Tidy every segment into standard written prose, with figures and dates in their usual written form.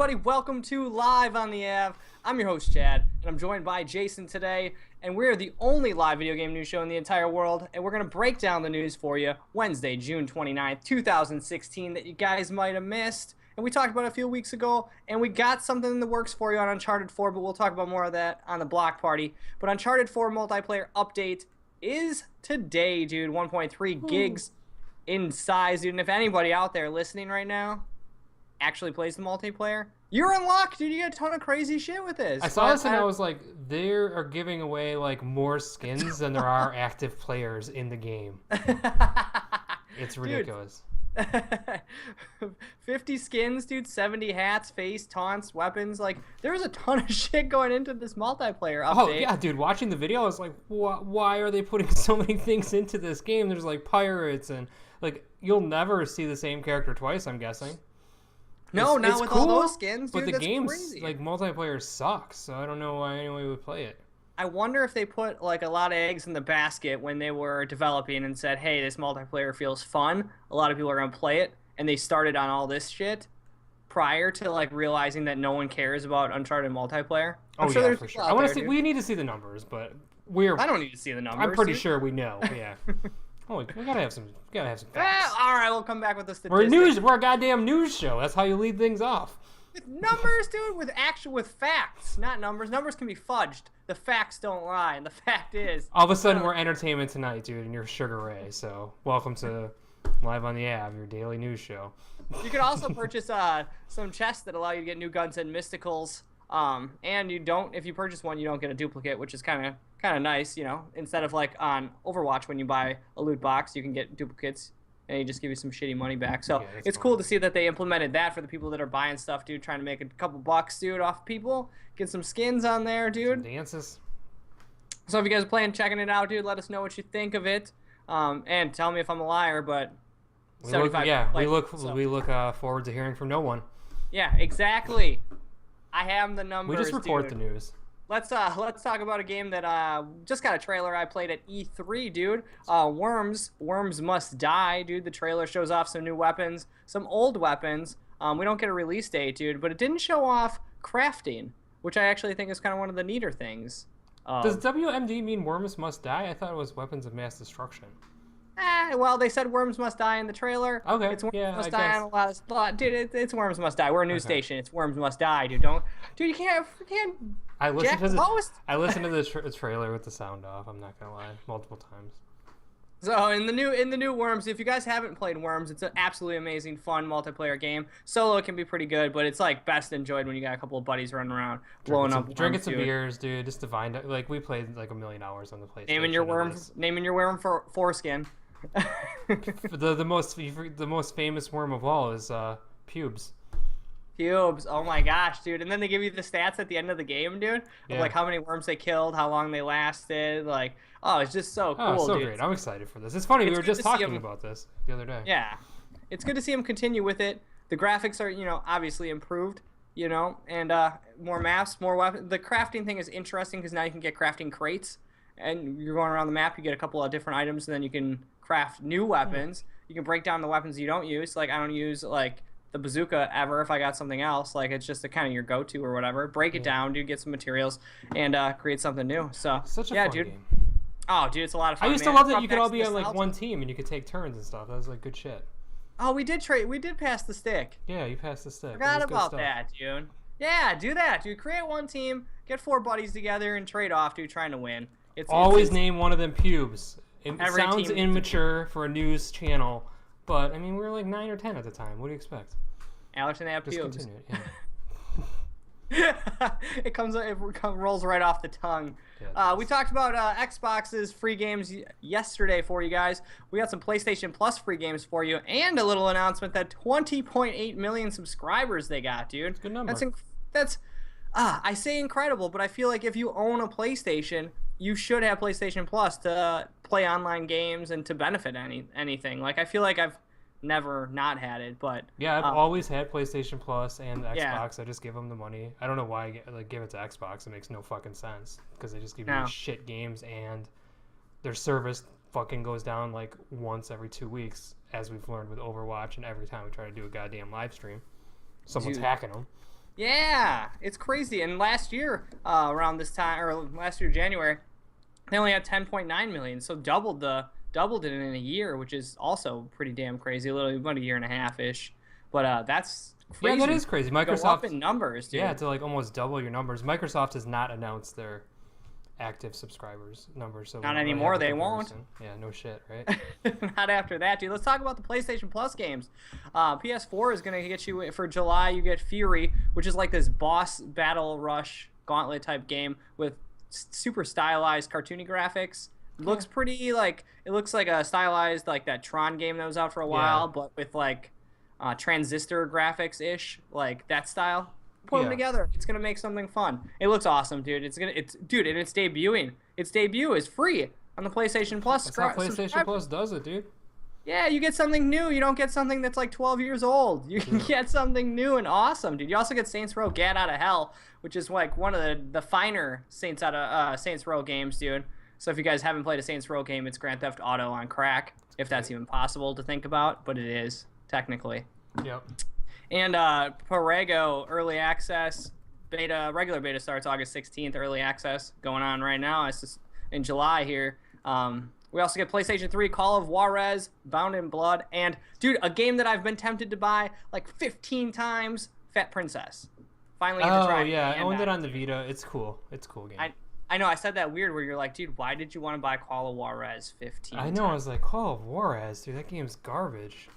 everybody? Welcome to Live on the Ave. I'm your host, Chad, and I'm joined by Jason today, and we're the only live video game news show in the entire world, and we're going to break down the news for you Wednesday, June 29th, 2016, that you guys might have missed. And we talked about it a few weeks ago, and we got something in the works for you on Uncharted 4, but we'll talk about more of that on the block party. But Uncharted 4 multiplayer update is today, dude. 1.3 gigs in size, dude. And if anybody out there listening right now actually plays the multiplayer, you're in luck, dude. You get a ton of crazy shit with this. I saw this and I was like, they are giving away like more skins than there are active players in the game. It's ridiculous. Dude, 50 skins, dude, 70 hats, face, taunts, weapons. Like, there's a ton of shit going into this multiplayer update. Oh, yeah, dude, watching the video, I was like, why are they putting so many things into this game? There's like pirates and like, you'll never see the same character twice, I'm guessing. No, not with cool, all those skins, dude. But the That's game's crazy. like multiplayer sucks, so I don't know why anyone would play it. I wonder if they put like a lot of eggs in the basket when they were developing and said, hey, this multiplayer feels fun. A lot of people are going to play it. And they started on all this shit prior to like realizing that no one cares about Uncharted multiplayer. I'm sure for sure. I want to see. We need to see the numbers, but I don't need to see the numbers. I'm pretty sure we know. Yeah. Oh, we gotta have some. Facts. All right, we'll come back with the statistics. We're a goddamn news show. That's how you lead things off. With numbers, dude. With facts, not numbers. Numbers can be fudged. The facts don't lie, and the fact is, all of a sudden we're entertainment tonight, dude, and you're Sugar Ray. So welcome to Live on the Ave, your daily news show. You can also purchase some chests that allow you to get new guns and mysticals. And if you purchase one, you don't get a duplicate, which is kind of nice, you know. Instead of like on Overwatch, when you buy a loot box, you can get duplicates, and you just give you some shitty money back. So yeah, it's cool to see that they implemented that for the people that are buying stuff, dude, trying to make a couple bucks, dude, off people. Get some skins on there, dude. Some dances. So if you guys are playing, checking it out, dude, let us know what you think of it. And tell me if I'm a liar, but we look forward to hearing from no one. Yeah, exactly. I have the numbers. We just report dude. the news. Let's talk about a game that just got a trailer I played at E3, dude. Worms Must Die, dude. The trailer shows off some new weapons, some old weapons. We don't get a release date, dude, but it didn't show off crafting, which I actually think is kind of one of the neater things. Does WMD mean Worms Must Die? I thought it was Weapons of Mass Destruction. Well, they said Worms Must Die in the trailer. Okay, it's Worms yeah, Must I Die guess. on a lot of dude. It's Worms Must Die. We're a news station. It's Worms Must Die, dude. You can't. I listened to the trailer with the sound off. I'm not gonna lie, multiple times. So in the new Worms, if you guys haven't played Worms, it's an absolutely amazing, fun multiplayer game. Solo can be pretty good, but it's like best enjoyed when you got a couple of buddies running around, drinking some beers, dude. Just divine. Like we played like 1,000,000 hours on the PlayStation. Naming your worm for foreskin. the most famous worm of all is pubes. Pubes. Oh my gosh, dude! And then they give you the stats at the end of the game, dude. Of like how many worms they killed, how long they lasted. Like, oh, it's just so cool, oh, so dude. Great! I'm excited for this. It's funny. We were just talking about this the other day. Yeah, it's good to see them continue with it. The graphics are, obviously improved. And more maps, more weapons. The crafting thing is interesting because now you can get crafting crates, and you're going around the map. You get a couple of different items, and then you can craft new weapons. You can break down the weapons you don't use. Like I don't use like the bazooka ever if I got something else. Like it's just kind of your go-to or whatever. Break it down, dude. Get some materials and create something new. So such a fun dude. Game. Oh, dude, it's a lot of fun. I used to love that you could all be on like one team and you could take turns and stuff. That was like good shit. Oh, we did pass the stick. Yeah, you passed the stick. Forgot about that, dude. Yeah, do that, dude. Create one team, get 4 buddies together, and trade off, dude. Trying to win. Always name one of them pubes. It Every sounds team immature for a news channel, but I mean we were like 9 or 10 at the time. What do you expect? Allerton, they have Just pubes. continue it, it rolls right off the tongue. Yeah, we talked about Xbox's free games yesterday for you guys. We got some PlayStation Plus free games for you, and a little announcement that 20.8 million subscribers they got, dude. Good number. I say incredible, but I feel like if you own a PlayStation, you should have PlayStation Plus to play online games and to benefit anything. Like I feel like I've never not had it, but yeah, I've always had PlayStation Plus and Xbox. Yeah. I just give them the money. I don't know why I give it to Xbox. It makes no fucking sense because they just give you shit games and their service fucking goes down like once every 2 weeks, as we've learned with Overwatch, and every time we try to do a goddamn live stream, someone's hacking them. Yeah, it's crazy. And last year, around this time, or last year January, they only had 10.9 million, so doubled it in a year, which is also pretty damn crazy. Literally about a year and a half ish. But that's Yeah, crazy. that is crazy. Go up Microsoft, in numbers, dude. yeah, to like almost double your numbers. Microsoft has not announced their active subscribers numbers, so we Not don't really anymore. have a They won't. comparison. Yeah, no shit, right? Not after that, dude. Let's talk about the PlayStation Plus games. PS4 is gonna get you for July. You get Fury, which is like this boss battle rush gauntlet type game with super stylized cartoony graphics. Looks pretty like it looks like a stylized like that Tron game that was out for a while, but with like transistor graphics ish, like that style. Put them together. It's gonna make something fun. It looks awesome, dude. It's dude, and it's debuting. Its debut is free on the PlayStation Plus. That's how PlayStation Plus does it, dude. Yeah, you get something new. You don't get something that's like 12 years old. You can get something new and awesome, dude. You also get Saints Row: Get Out of Hell, which is like one of the finer Saints Row games, dude. So if you guys haven't played a Saints Row game, it's Grand Theft Auto on crack, if that's even possible to think about, but it is technically. Yep. And Parego early access regular beta starts August 16th. Early access going on right now. It's just in July here. We also get PlayStation 3 Call of Juarez, Bound in Blood, and dude, a game that I've been tempted to buy like 15 times, Fat Princess. Finally get to try it. Oh yeah, I owned it on the Vita. It's cool. It's a cool game. I know I said that weird where you're like, dude, why did you want to buy Call of Juarez 15 I know, times? I was like, Call of Juarez, dude, that game's garbage.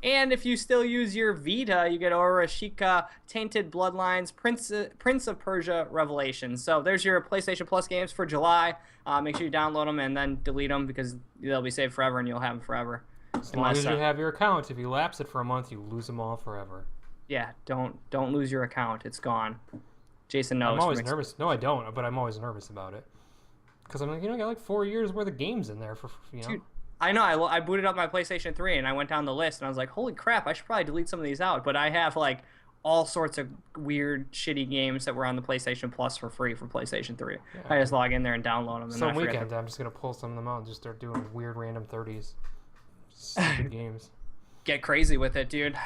And if you still use your Vita, you get Orishika, Tainted Bloodlines, Prince of Persia, Revelations. So there's your PlayStation Plus games for July. Make sure you download them and then delete them because they'll be saved forever and you'll have them forever. As long as you have your account. If you lapse it for a month, you lose them all forever. Yeah, don't lose your account. It's gone. Jason knows. I'm always nervous. No, I don't, but I'm always nervous about it. Because I'm like, I got like 4 years worth of games in there for, Dude, I know. I booted up my PlayStation 3 and I went down the list and I was like, holy crap, I should probably delete some of these out. But I have like all sorts of weird, shitty games that were on the PlayStation Plus for free for PlayStation 3. Yeah. I just log in there and download them. And some weekend, I'm just going to pull some of them out and just start doing weird random 30s. Stupid games. Get crazy with it, dude.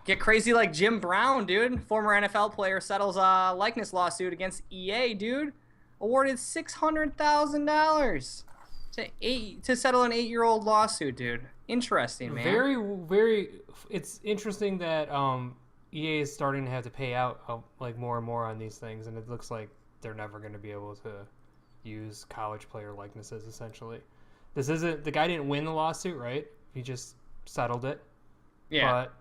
Get crazy like Jim Brown, dude. Former NFL player settles a likeness lawsuit against EA, dude. Awarded $600,000 to settle an 8-year-old lawsuit, dude. Interesting, man. Very, very. It's interesting that EA is starting to have to pay out like more and more on these things, and it looks like they're never going to be able to use college player likenesses. Essentially, this isn't the guy didn't win the lawsuit, right? He just settled it. Yeah. But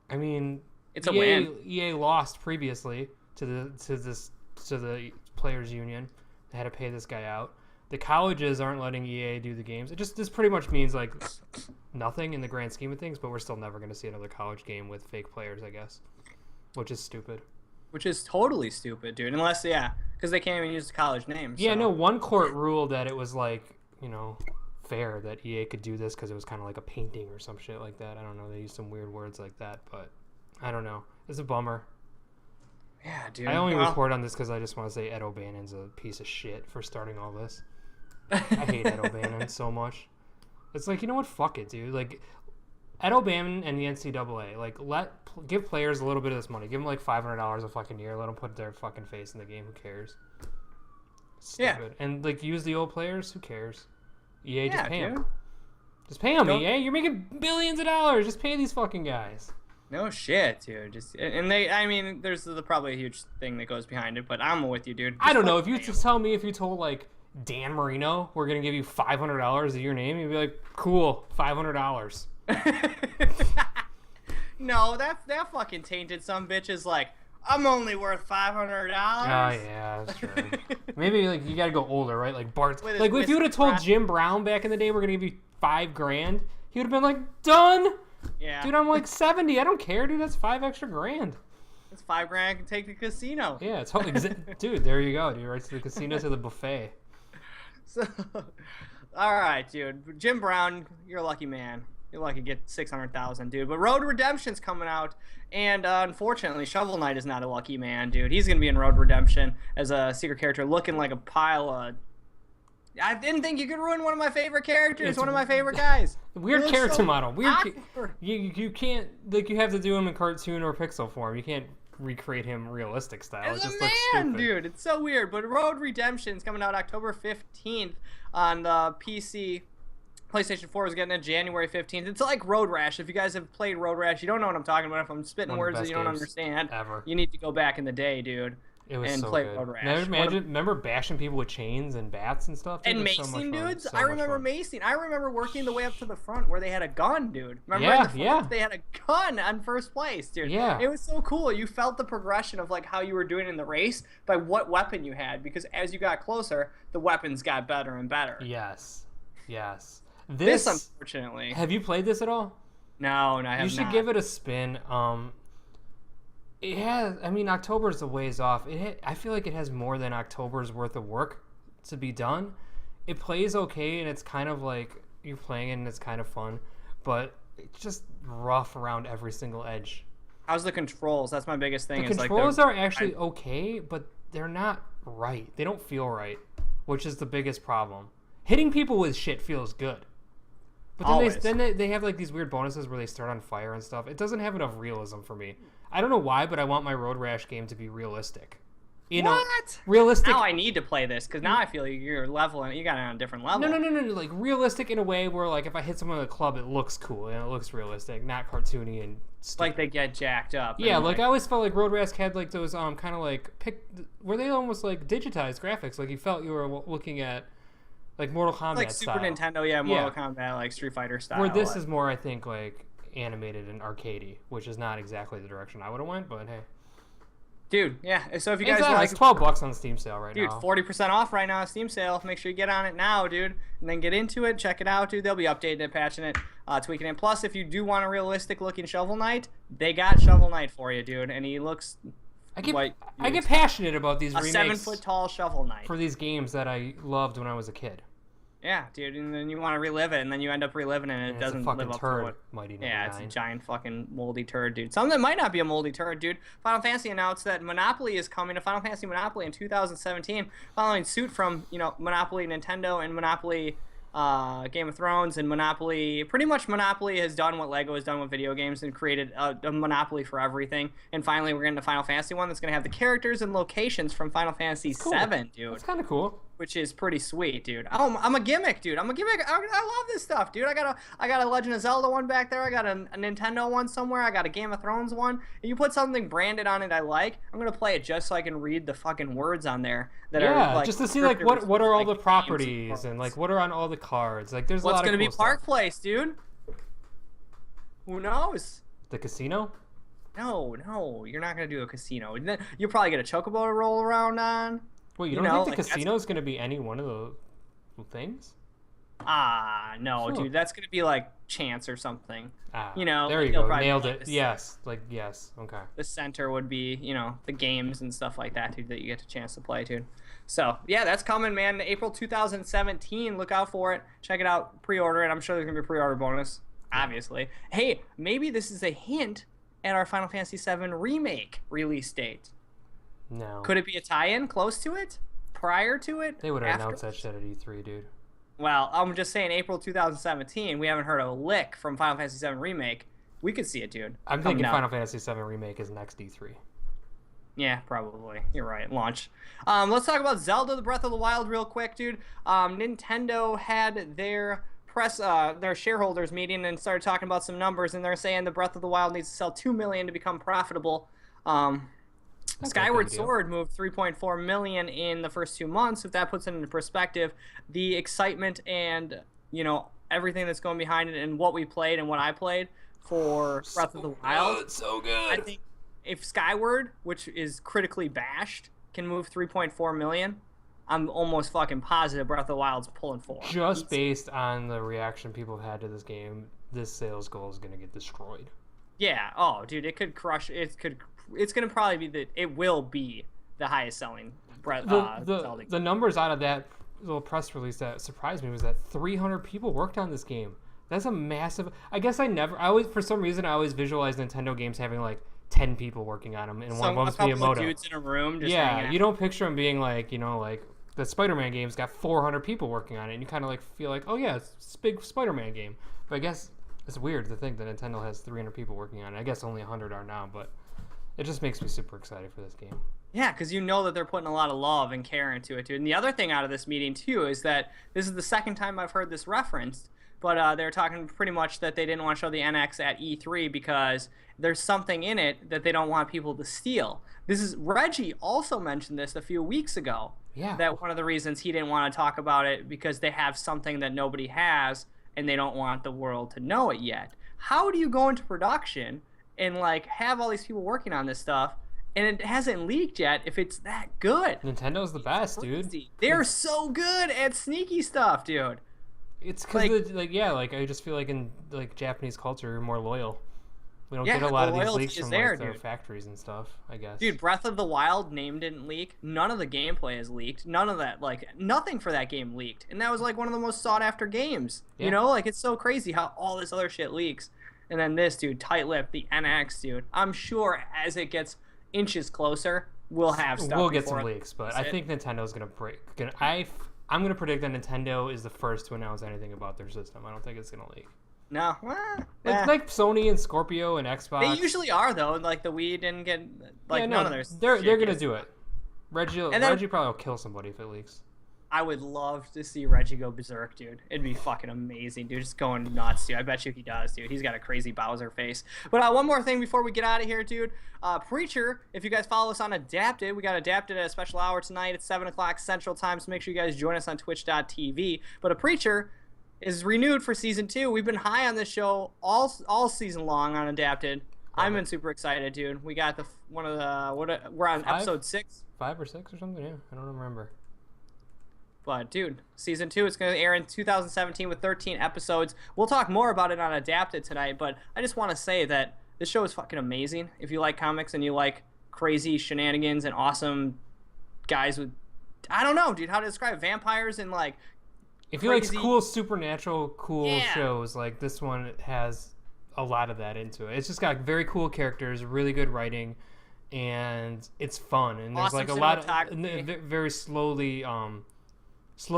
I mean, it's a win. EA lost previously to the players union. They had to pay this guy out. The colleges aren't letting EA do the games. This pretty much means like nothing in the grand scheme of things, but we're still never going to see another college game with fake players, I guess, which is stupid. Which is totally stupid, dude. Unless, because they can't even use the college names. Yeah, no, one court ruled that it was like, fair that EA could do this because it was kind of like a painting or some shit like that. I don't know. They used some weird words like that, but I don't know. It's a bummer. Yeah, dude. I only report on this because I just want to say Ed O'Bannon's a piece of shit for starting all this. I hate Ed O'Bannon so much. It's like, you know what? Fuck it, dude. Like, Ed O'Bannon and the NCAA, like, give players a little bit of this money. Give them like $500 a fucking year. Let them put their fucking face in the game. Who cares? Stupid. Yeah. And like, use the old players. Who cares? EA, just pay them. Just pay them, EA. You're making billions of dollars. Just pay these fucking guys. No shit, dude. There's probably a huge thing that goes behind it, but I'm with you, dude. I don't know. If you told like Dan Marino, we're gonna give you $500 of your name, you'd be like, cool, $500. No, that fucking tainted some bitches like, I'm only worth $500. Oh yeah, that's true. Maybe like you gotta go older, right? Like Bart. Like if you would have told Jim Brown back in the day we're gonna give you $5,000, he would have been like, done. Yeah. Dude, I'm like 70. I don't care, dude. That's $5 extra grand. That's $5,000 I can take to the casino. Yeah, it's totally. Dude, there you go, dude. Right to the casino, to the buffet. So, all right, dude. Jim Brown, you're a lucky man. You're lucky to get $600,000, dude. But Road Redemption's coming out, and unfortunately, Shovel Knight is not a lucky man, dude. He's gonna be in Road Redemption as a secret character, looking like a pile of. I didn't think you could ruin one of my favorite characters, one of my favorite guys. Weird character model. Weird. You can't, like, you have to do him in cartoon or pixel form. You can't recreate him realistic style. It's It just a looks man, stupid. dude. It's so weird. But Road Redemption is coming out October 15th on the PC. PlayStation 4 is getting it January 15th. It's like Road Rash. If you guys have played Road Rash, you don't know what I'm talking about. If I'm spitting words that you don't understand, ever. you need to go back in the day, dude. It was and so play good. Road Rash. Remember bashing people with chains and bats and stuff? Dude, and macing dudes. I remember macing. I remember working the way up to the front where they had a gun, dude. Remember they had a gun on first place, dude. Yeah. It was so cool. You felt the progression of like how you were doing in the race by what weapon you had, because as you got closer, the weapons got better and better. Yes. This unfortunately. Have you played this at all? No, I have not. You should give it a spin. It has. I mean, October's a ways off. I feel like it has more than October's worth of work to be done. It plays okay, and it's kind of like you're playing it, and it's kind of fun, but it's just rough around every single edge. How's the controls? That's my biggest thing. The controls are actually okay, but they're not right. They don't feel right, which is the biggest problem. Hitting people with shit feels good. But then they have like these weird bonuses where they start on fire and stuff. It doesn't have enough realism for me. I don't know why, but I want my Road Rash game to be realistic. What? Realistic. Now I need to play this because now I feel you're leveling. You got it on a different level. No. Like realistic in a way where like if I hit someone with a club, it looks cool and it looks realistic, not cartoony and stupid. Like they get jacked up. Yeah, like I always felt like Road Rash had like those kind of like were they almost like digitized graphics? Like you felt you were looking at like Mortal Kombat like style. Super Nintendo, Mortal Kombat, like Street Fighter style. Where this is more, I think, like animated and arcadey, which is not exactly the direction I would have went, but hey. Dude, yeah. So if you guys like, it's $12 on Steam sale right now. Dude, 40% off right now, Steam sale. Make sure you get on it now, dude, and then get into it. Check it out, dude. They'll be updating it, patching it, tweaking it. Plus, if you do want a realistic-looking Shovel Knight, they got Shovel Knight for you, dude, and he looks. I get passionate about these remakes. 7-foot-tall Shovel Knight for these games that I loved when I was a kid. Yeah, dude, and then you want to relive it, and then you end up reliving it, and it doesn't live up to it. Mighty 99. Yeah, it's a giant fucking moldy turd, dude. Something that might not be a moldy turd, dude. Final Fantasy announced that Monopoly is coming to Final Fantasy Monopoly in 2017, following suit from, Monopoly Nintendo and Monopoly Game of Thrones and Monopoly. Pretty much Monopoly has done what Lego has done with video games and created a Monopoly for everything. And finally, we're getting a Final Fantasy one that's going to have the characters and locations from Final Fantasy VII, dude. That's kind of cool. Which is pretty sweet, dude. Oh, I'm a gimmick, dude. I'm a gimmick. I love this stuff, dude. I got a Legend of Zelda one back there. I got a Nintendo one somewhere. I got a Game of Thrones one. And you put something branded on it I like, I'm gonna play it just so I can read the fucking words on there that are like, just to see like what are all the properties and like what are on all the cards. Like there's a lot of what's gonna cool be Park stuff. Place, dude. Who knows? The casino? No, you're not gonna do a casino. You'll probably get a chocobo to roll around on. Wait, you don't think the casino is going to be any one of those things? No, dude. That's going to be like chance or something. There you go. Nailed it. Yes. Okay. The center would be, the games and stuff like that, dude, that you get a chance to play, dude. So, yeah, that's coming, man. April 2017. Look out for it. Check it out. Pre-order it. I'm sure there's going to be a pre-order bonus, obviously. Hey, maybe this is a hint at our Final Fantasy VII Remake release date. No. Could it be a tie-in close to it? Prior to it? They would have announced that shit at E3, dude. Well, I'm just saying April 2017, we haven't heard a lick from Final Fantasy VII Remake. We could see it, dude. I'm thinking Final Fantasy VII Remake is next E3. Yeah, probably. You're right. Launch. Let's talk about Zelda Breath of the Wild real quick, dude. Nintendo had their their shareholders meeting and started talking about some numbers, and they're saying the Breath of the Wild needs to sell 2 million to become profitable. Skyward Sword moved 3.4 million in the first 2 months. If that puts it into perspective, the excitement and everything that's going behind it and what we played and what I played for Breath of the Wild, so good. I think if Skyward, which is critically bashed, can move 3.4 million, I'm almost fucking positive Breath of the Wild's pulling 4. Just based on the reaction people have had to this game, this sales goal is going to get destroyed. Yeah. Oh, dude, it could crush. It's going to probably be it will be the highest selling Zelda. The numbers out of that little press release that surprised me was that 300 people worked on this game. That's a massive. I guess for some reason I always visualize Nintendo games having like 10 people working on them, and one of them's Miyamoto. A couple of dudes in a room. Just you don't picture them being like like the Spider-Man game's got 400 people working on it, and you kind of like feel like, oh yeah, it's a big Spider-Man game. But I guess it's weird to think that Nintendo has 300 people working on it. I guess only 100 are now, but It just makes me super excited for this game. Yeah, because you know that they're putting a lot of love and care into it, dude. And the other thing out of this meeting, too, is that this is the second time I've heard this referenced, but they're talking pretty much that they didn't want to show the NX at E3 because there's something in it that they don't want people to steal. Reggie also mentioned this a few weeks ago. Yeah. That one of the reasons he didn't want to talk about it because they have something that nobody has and they don't want the world to know it yet. How do you go into production and like have all these people working on this stuff and it hasn't leaked yet if it's that good? Nintendo's the best, dude. They're so good at sneaky stuff, dude. It's because I just feel like in like Japanese culture, we're more loyal. We don't get a lot of these leaks from their factories and stuff, I guess. Dude, Breath of the Wild name didn't leak. None of the gameplay is leaked. None of that, like, nothing for that game leaked. And that was, like, one of the most sought-after games. Yeah. You know? Like, it's so crazy how all this other shit leaks. And then this, dude, tight-lipped, the NX, dude. I'm sure as it gets inches closer, we'll have stuff. We'll get some leaks, but I think Nintendo's going to break. I'm going to predict that Nintendo is the first to announce anything about their system. I don't think it's going to leak. No, it's like Sony and Scorpio and Xbox. They usually are though. Like the Wii didn't get none of theirs. They're gonna do it. Reggie probably will kill somebody if it leaks. I would love to see Reggie go berserk, dude. It'd be fucking amazing, dude. Just going nuts, dude. I bet you he does, dude. He's got a crazy Bowser face. But one more thing before we get out of here, dude. Preacher, if you guys follow us on Adapted, we got Adapted at a special hour tonight at 7 o'clock Central Time. So make sure you guys join us on Twitch.tv. But a Preacher is renewed for season 2. We've been high on this show all season long on Adapted. I've been super excited, dude. We got we're on episode 6. 5 or 6 or something. Yeah, I don't remember. But dude, season 2 is going to air in 2017 with 13 episodes. We'll talk more about it on Adapted tonight. But I just want to say that this show is fucking amazing. If you like comics and you like crazy shenanigans and awesome guys with, I don't know, dude, how to describe vampires and like. If you like cool supernatural shows, like this one has a lot of that into it. It's just got very cool characters, really good writing, and it's fun. And there's like a lot of very slow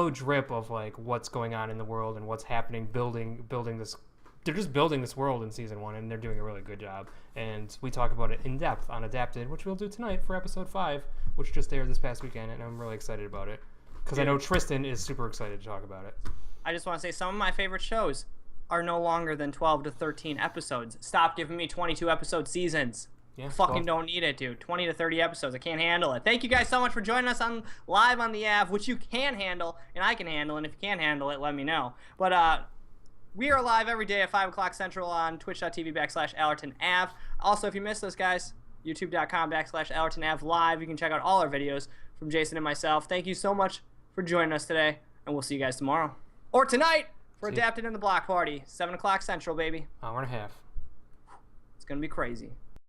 drip of like what's going on in the world and what's happening, building this. They're just building this world in season 1, and they're doing a really good job. And we talk about it in depth on Adapted, which we'll do tonight for episode 5, which just aired this past weekend, and I'm really excited about it. Because I know Tristan is super excited to talk about it. I just want to say some of my favorite shows are no longer than 12 to 13 episodes. Stop giving me 22 episode seasons. Yeah, don't need it, dude. 20 to 30 episodes. I can't handle it. Thank you guys so much for joining us live on the AV, which you can handle and I can handle. And if you can't handle it, let me know. But we are live every day at 5 o'clock Central on twitch.tv/AllertonAv. Also, if you missed us, guys, youtube.com/AllertonAv live. You can check out all our videos from Jason and myself. Thank you so much for joining us today, and we'll see you guys tomorrow. Or tonight for Adapted in the Block Party. 7 o'clock Central, baby. Hour and a half. It's going to be crazy.